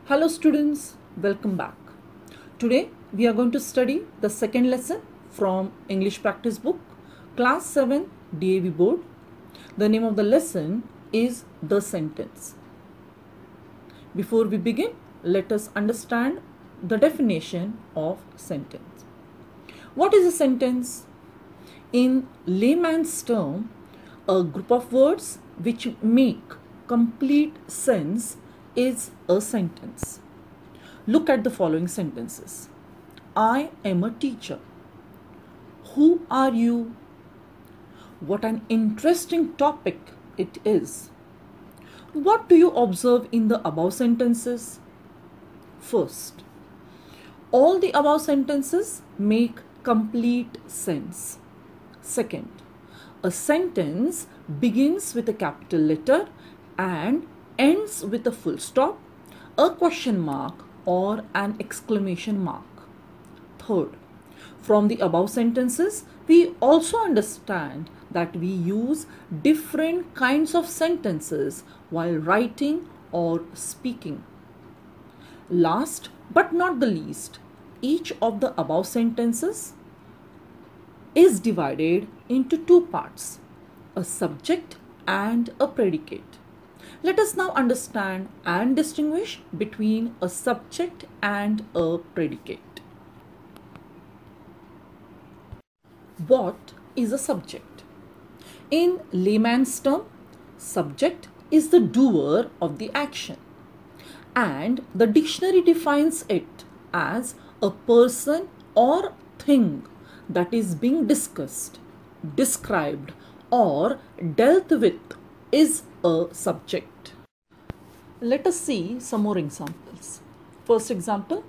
Hello students, welcome back. Today we are going to study the second lesson from English practice book, class 7 DAV board. The name of the lesson is The Sentence. Before we begin, let us understand the definition of sentence. What is a sentence? In layman's term, a group of words which make complete sense is a sentence. Look at the following sentences. I am a teacher. Who are you? What an interesting topic it is. What do you observe in the above sentences? First, all the above sentences make complete sense. Second, a sentence begins with a capital letter and ends with a full stop, a question mark, or an exclamation mark. Third, from the above sentences, we also understand that we use different kinds of sentences while writing or speaking. Last but not the least, each of the above sentences is divided into two parts, a subject and a predicate. Let us now understand and distinguish between a subject and a predicate. What is a subject? In layman's term, subject is the doer of the action, and the dictionary defines it as a person or thing that is being discussed, described, or dealt with is a subject. Let us see some more examples. First example,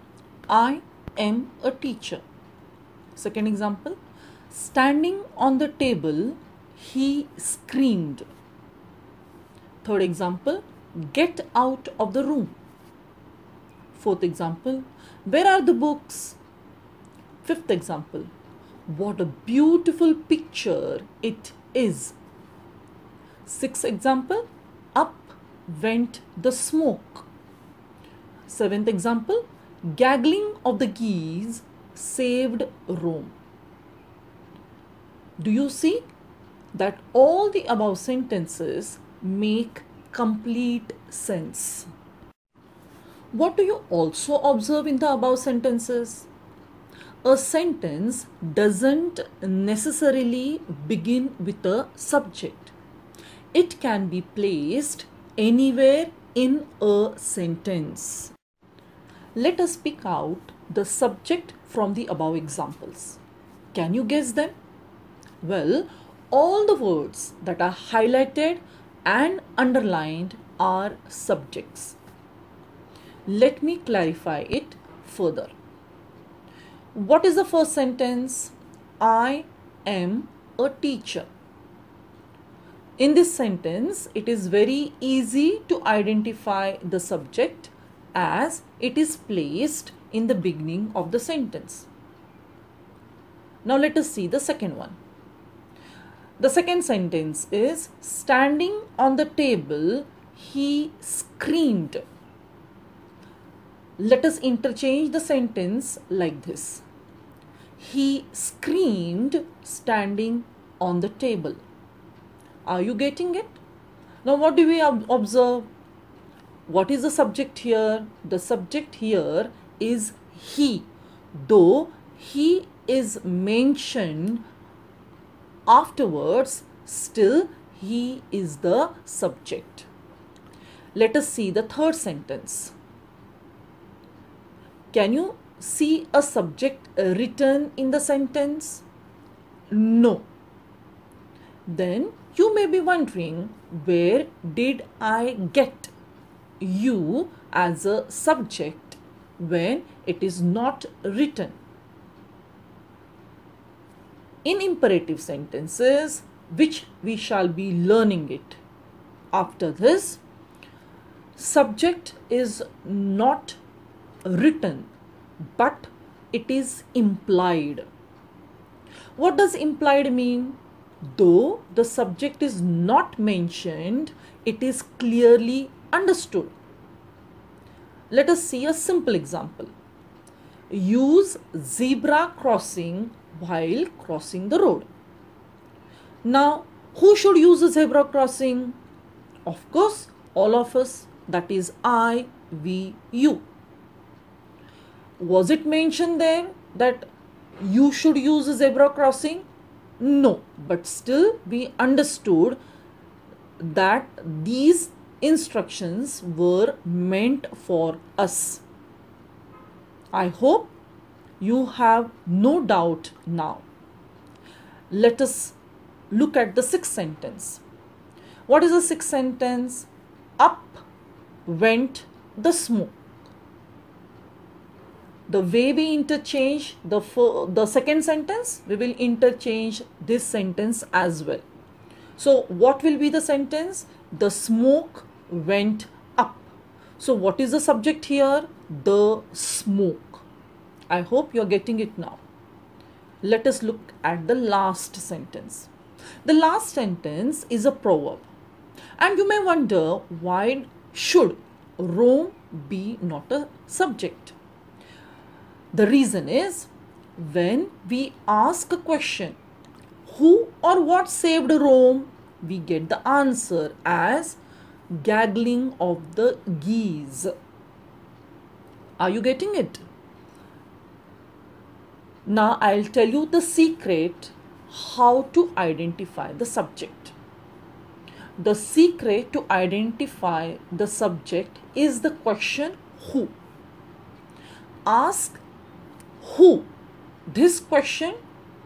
I am a teacher. Second example, standing on the table, he screamed. Third example, get out of the room. Fourth example, where are the books? Fifth example, what a beautiful picture it is. Sixth example, up went the smoke. Seventh example, gaggling of the geese saved Rome. Do you see that all the above sentences make complete sense? What do you also observe in the above sentences? A sentence doesn't necessarily begin with a subject. It can be placed anywhere in a sentence. Let us pick out the subject from the above examples. Can you guess them? Well, all the words that are highlighted and underlined are subjects. Let me clarify it further. What is the first sentence? I am a teacher. In this sentence, it is very easy to identify the subject as it is placed in the beginning of the sentence. Now let us see the second one. The second sentence is standing on the table, he screamed. Let us interchange the sentence like this. He screamed standing on the table. Are you getting it? Now what do we observe? What is the subject here? The subject here is he. Though he is mentioned afterwards, still he is the subject. Let us see the third sentence. Can you see a subject written in the sentence? No. Then you may be wondering, where did I get you as a subject when it is not written? In imperative sentences, which we shall be learning it after this, subject is not written, but it is implied. What does implied mean? Though the subject is not mentioned, it is clearly understood. let us see a simple example. Use zebra crossing while crossing the road. Now, who should use a zebra crossing? Of course, all of us, that is I, we, you. Was it mentioned there that you should use a zebra crossing? No, but still we understood that these instructions were meant for us. I hope you have no doubt now. Let us look at the sixth sentence. What is the sixth sentence? Up went the smoke. The way we interchange the second sentence, we will interchange this sentence as well. So what will be the sentence? The smoke went up. So what is the subject here? The smoke. I hope you are getting it now. Let us look at the last sentence. The last sentence is a proverb. And you may wonder, why should Rome be not a subject? The reason is, when we ask a question, who or what saved Rome, we get the answer as gaggling of the geese. Are you getting it? Now I'll tell you the secret how to identify the subject. The secret to identify the subject is the question who. Ask who this question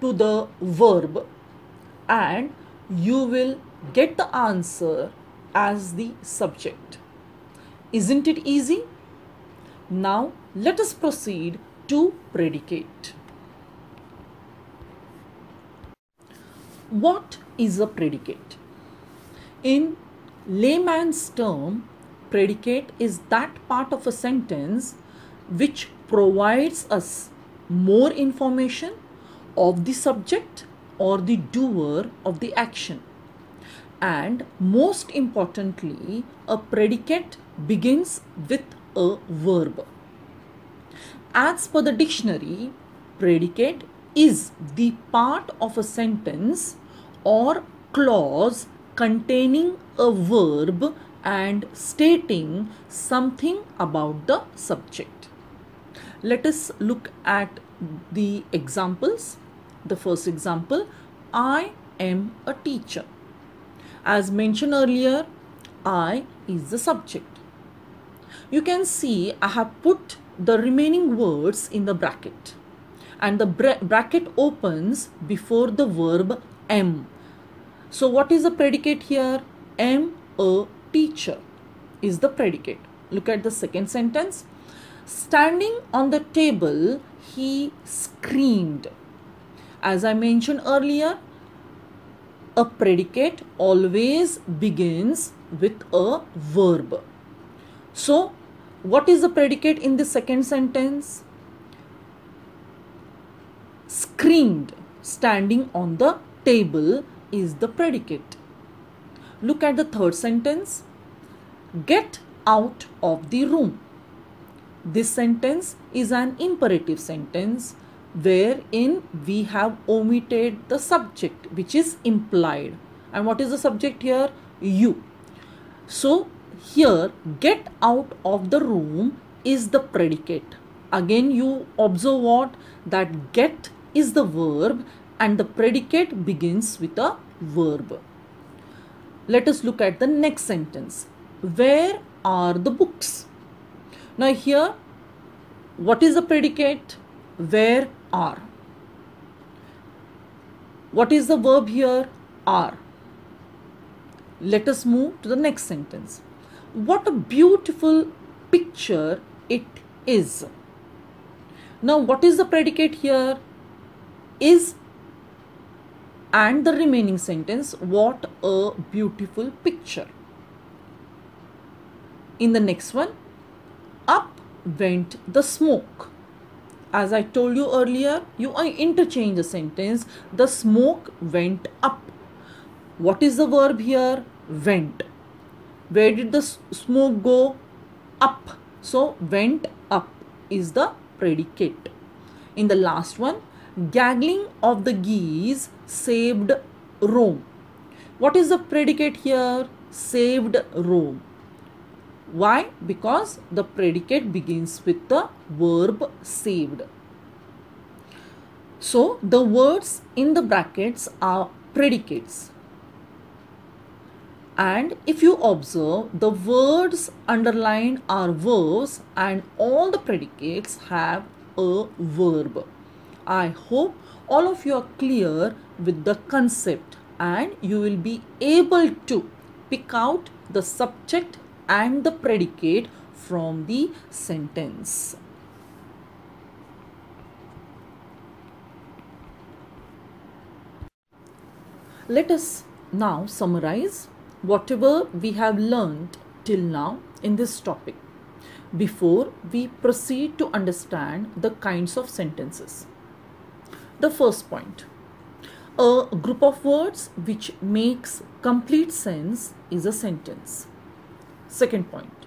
to the verb and you will get the answer as the subject. Isn't it easy? Now let us proceed to predicate. What is a predicate? In layman's term, predicate is that part of a sentence which provides us more information of the subject or the doer of the action. And most importantly, a predicate begins with a verb. As per the dictionary, predicate is the part of a sentence or clause containing a verb and stating something about the subject. Let us look at the examples. The first example, I am a teacher. As mentioned earlier, I is the subject. You can see I have put the remaining words in the bracket and the bracket opens before the verb am. So what is the predicate here? Am a teacher is the predicate. Look at the second sentence. Standing on the table, he screamed. As I mentioned earlier, a predicate always begins with a verb. So, what is the predicate in the second sentence? Screamed. Standing on the table is the predicate. Look at the third sentence. Get out of the room. This sentence is an imperative sentence wherein we have omitted the subject which is implied. And what is the subject here? You. So here get out of the room is the predicate. Again you observe what? That get is the verb and the predicate begins with a verb. Let us look at the next sentence. Where are the books? Now here, what is the predicate? Where are. What is the verb here? Are. Let us move to the next sentence. What a beautiful picture it is. Now what is the predicate here? Is and the remaining sentence, what a beautiful picture. In the next one, up went the smoke. As I told you earlier, you interchange the sentence. The smoke went up. What is the verb here? Went. Where did the smoke go? Up. So went up is the predicate. In the last one, gaggling of the geese saved Rome. What is the predicate here? Saved Rome. Why? Because the predicate begins with the verb saved. So the words in the brackets are predicates. And if you observe, the words underlined are verbs and all the predicates have a verb. I hope all of you are clear with the concept and you will be able to pick out the subject and the predicate from the sentence. Let us now summarize whatever we have learned till now in this topic before we proceed to understand the kinds of sentences. The first point, a group of words which makes complete sense is a sentence. Second point,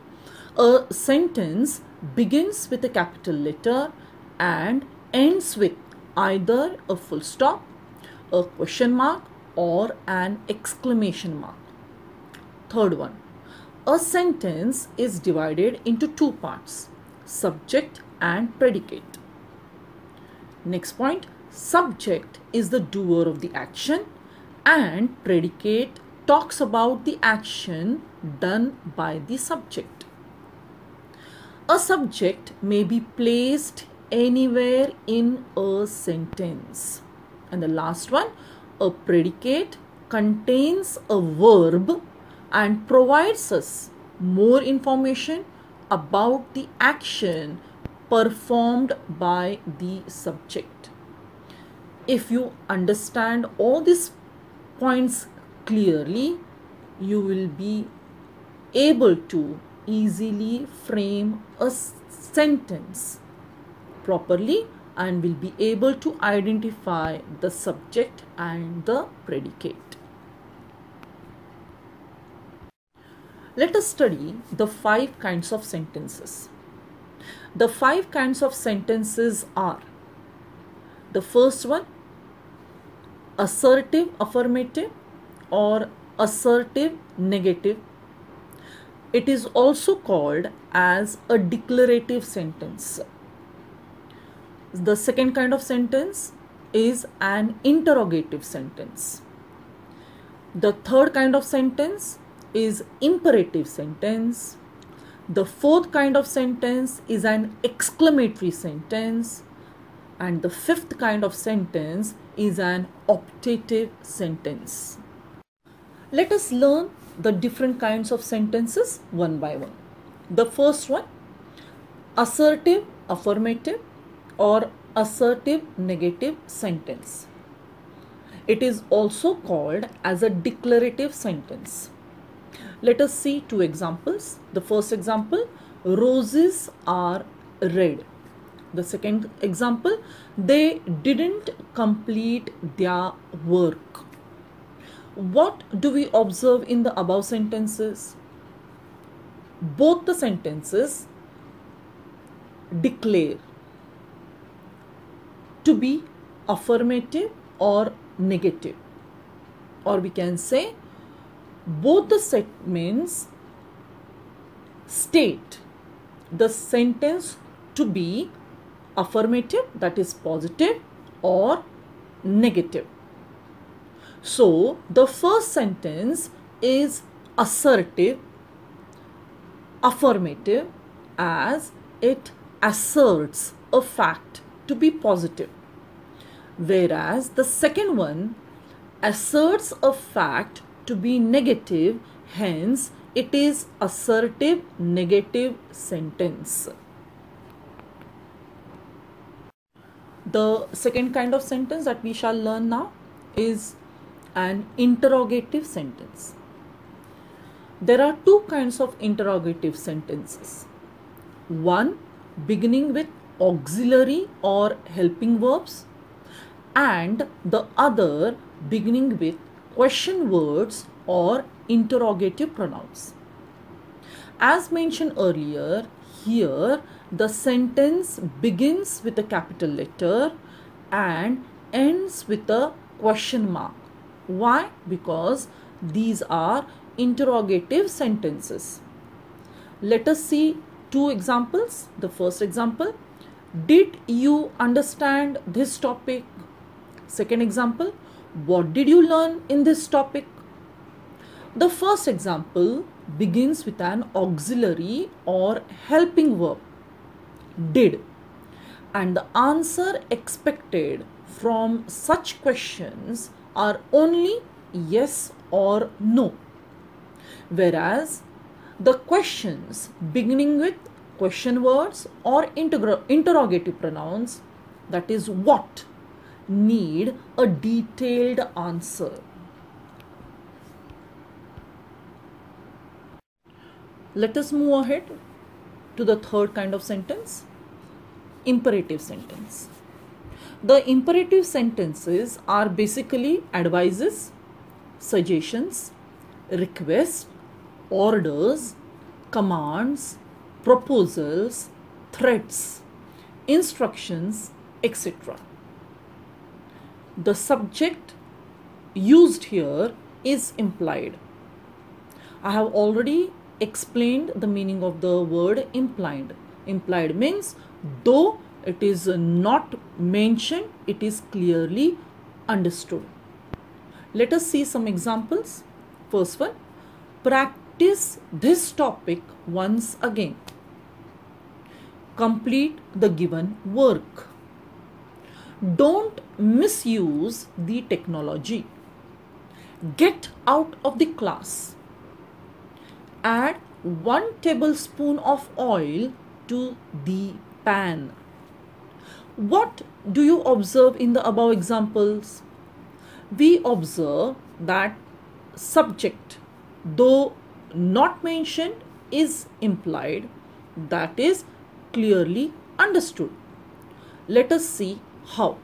a sentence begins with a capital letter and ends with either a full stop, a question mark, or an exclamation mark. Third one, a sentence is divided into two parts, subject and predicate. Next point, subject is the doer of the action and predicate talks about the action done by the subject. A subject may be placed anywhere in a sentence. And the last one, a predicate contains a verb and provides us more information about the action performed by the subject. If you understand all these points clearly, you will be able to easily frame a sentence properly and will be able to identify the subject and the predicate. Let us study the 5 kinds of sentences. The 5 kinds of sentences are: the first one, assertive affirmative or assertive negative. It is also called as a declarative sentence. The second kind of sentence is an interrogative sentence. The third kind of sentence is imperative sentence. The fourth kind of sentence is an exclamatory sentence. And the fifth kind of sentence is an optative sentence. Let us learn the different kinds of sentences one by one. The first one, assertive affirmative or assertive negative sentence. It is also called as a declarative sentence. Let us see 2 examples. The first example, roses are red. The second example, they didn't complete their work. What do we observe in the above sentences? Both the sentences declare to be affirmative or negative, or we can say both the statements state the sentence to be affirmative, that is positive, or negative. So the first sentence is assertive, affirmative, as it asserts a fact to be positive, whereas the second one asserts a fact to be negative, hence it is assertive negative sentence. The second kind of sentence that we shall learn now is an interrogative sentence. There are 2 kinds of interrogative sentences. One beginning with auxiliary or helping verbs, and the other beginning with question words or interrogative pronouns. As mentioned earlier, Here the sentence begins with a capital letter and ends with a question mark. Why? Because these are interrogative sentences. Let us see two examples. The first example, did you understand this topic? Second example, what did you learn in this topic? The first example begins with an auxiliary or helping verb, did, and the answer expected from such questions are only yes or no. Whereas the questions beginning with question words or interrogative pronouns, that is what, need a detailed answer. Let us move ahead to the third kind of sentence, imperative sentence. The imperative sentences are basically advices, suggestions, requests, orders, commands, proposals, threats, instructions, etc. The subject used here is implied. I have already explained the meaning of the word implied. Implied means though it is not mentioned, it is clearly understood. Let us see some examples. First one, practice this topic once again. Complete the given work. Don't misuse the technology. Get out of the class. Add 1 tablespoon of oil to the pan. What do you observe in the above examples? We observe that subject, though not mentioned, is implied, that is clearly understood. Let us see how.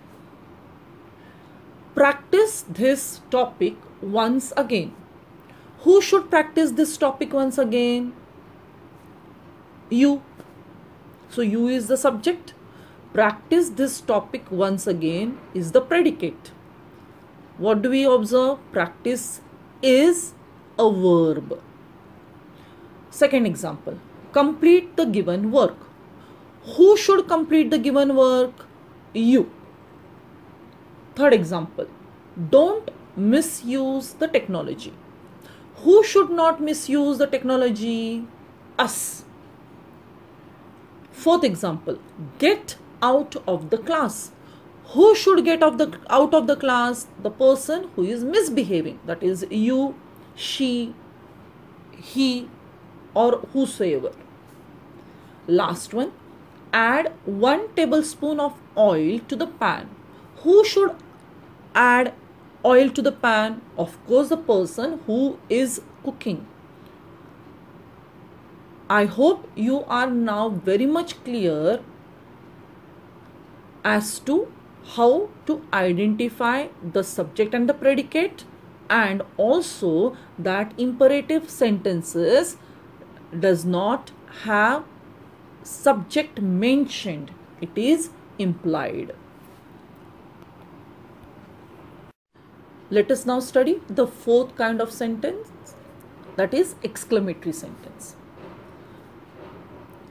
Practice this topic once again. Who should practice this topic once again? You. So you is the subject. Practice this topic once again is the predicate. What do we observe? Practice is a verb. Second example, complete the given work. Who should complete the given work? You. Third example, don't misuse the technology. Who should not misuse the technology? Us. Fourth example, get out of the class. Who should get out of the class? The person who is misbehaving, that is you, she, he, or whosoever. Last one, add 1 tablespoon of oil to the pan. Who should add oil to the pan? Of course, the person who is cooking. I hope you are now very much clear as to how to identify the subject and the predicate, and also that imperative sentences does not have subject mentioned, it is implied. Let us now study the fourth kind of sentence, that is exclamatory sentence.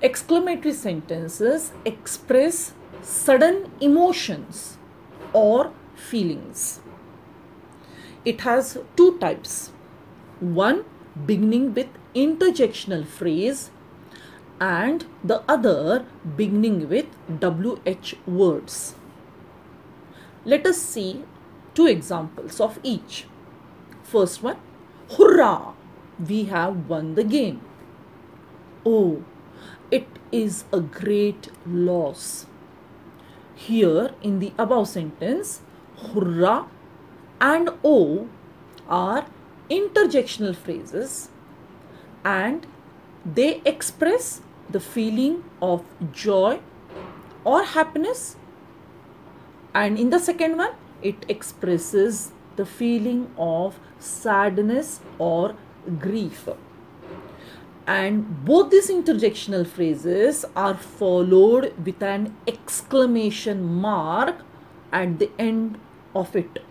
Exclamatory sentences express sudden emotions or feelings. It has two types. One beginning with interjectional phrase and the other beginning with WH words. Let us see two examples of each. First one, hurrah, we have won the game. Oh, it is a great loss. Here in the above sentence, hurrah and oh are interjectional phrases and they express the feeling of joy or happiness, and in the second one it expresses the feeling of sadness or grief. and both these interjectional phrases are followed with an exclamation mark at the end of it.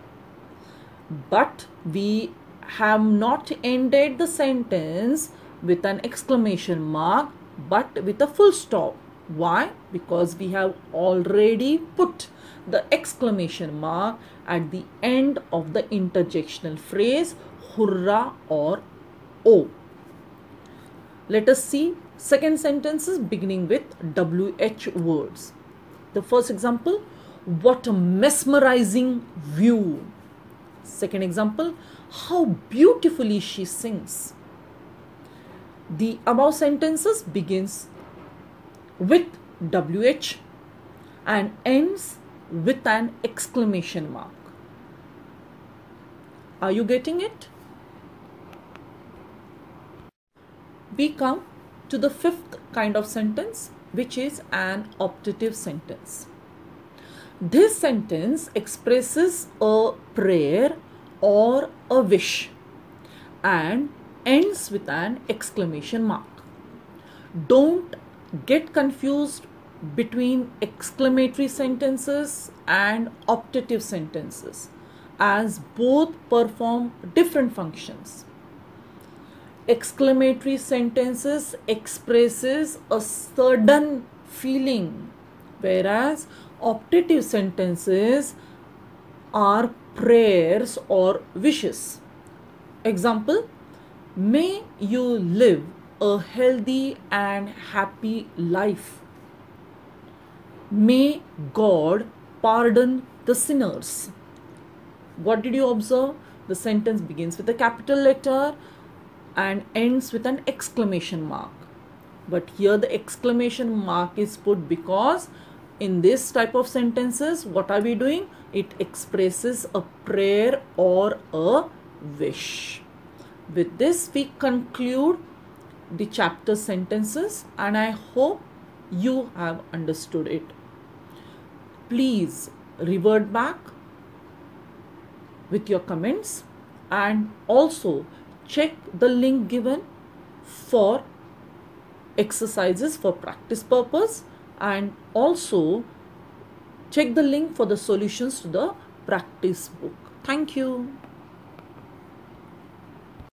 But we have not ended the sentence with an exclamation mark but with a full stop. Why? Because we have already put the exclamation mark at the end of the interjectional phrase hurrah or oh. Let us see second sentences beginning with WH words. The first example, what a mesmerizing view. Second example, how beautifully she sings. The above sentences begins with WH and ends with an exclamation mark. Are you getting it? We come to the fifth kind of sentence, which is an optative sentence. This sentence expresses a prayer or a wish and ends with an exclamation mark. Don't get confused between exclamatory sentences and optative sentences, as both perform different functions. Exclamatory sentences expresses a sudden feeling, whereas optative sentences are prayers or wishes. Example, may you live a healthy and happy life. May God pardon the sinners. What did you observe? The sentence begins with a capital letter and ends with an exclamation mark. But here the exclamation mark is put because in this type of sentences, what are we doing? It expresses a prayer or a wish. With this, we conclude the chapter sentences, and I hope you have understood it. Please revert back with your comments and also check the link given for exercises for practice purpose, and also check the link for the solutions to the practice book. Thank you.